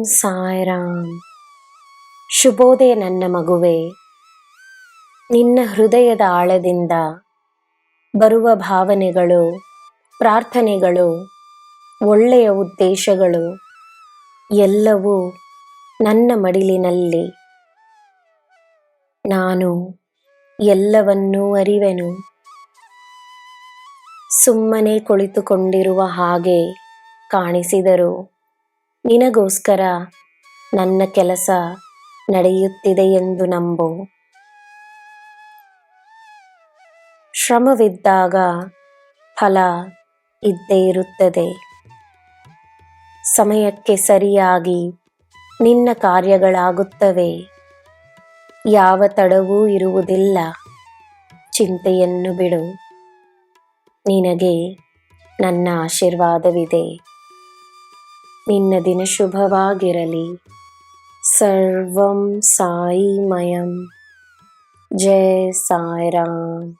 ಸಾಯಿರಾಮ್. ಶುಭೋದಯ ನನ್ನ ಮಗುವೆ. ನಿನ್ನ ಹೃದಯದ ಆಳದಿಂದ ಬರುವ ಭಾವನೆಗಳು, ಪ್ರಾರ್ಥನೆಗಳು, ಒಳ್ಳೆಯ ಉದ್ದೇಶಗಳು ಎಲ್ಲವೂ ನನ್ನ ಮಡಿಲಿನಲ್ಲಿ. ನಾನು ಎಲ್ಲವನ್ನೂ ಅರಿವೆನು. ಸುಮ್ಮನೆ ಕುಳಿತುಕೊಂಡಿರುವ ಹಾಗೆ ಕಾಣಿಸಿದರೂ ನಿನಗೋಸ್ಕರ ನನ್ನ ಕೆಲಸ ನಡೆಯುತ್ತಿದೆ ಎಂದು ನಂಬು. ಶ್ರಮವಿದ್ದಾಗ ಫಲ ಇದ್ದೇ ಇರುತ್ತದೆ. ಸಮಯಕ್ಕೆ ಸರಿಯಾಗಿ ನಿನ್ನ ಕಾರ್ಯಗಳಾಗುತ್ತವೆ. ಯಾವ ತಡವೂ ಇರುವುದಿಲ್ಲ. ಚಿಂತೆಯನ್ನು ಬಿಡು. ನಿನಗೆ ನನ್ನ ಆಶೀರ್ವಾದವಿದೆ. ನಿನ್ನ ದಿನ ಶುಭವಾಗಿರಲಿ. ಸರ್ವಂ ಸಾಯಿಮಯಂ. ಜೈ ಸಾಯಿರಾಮ್.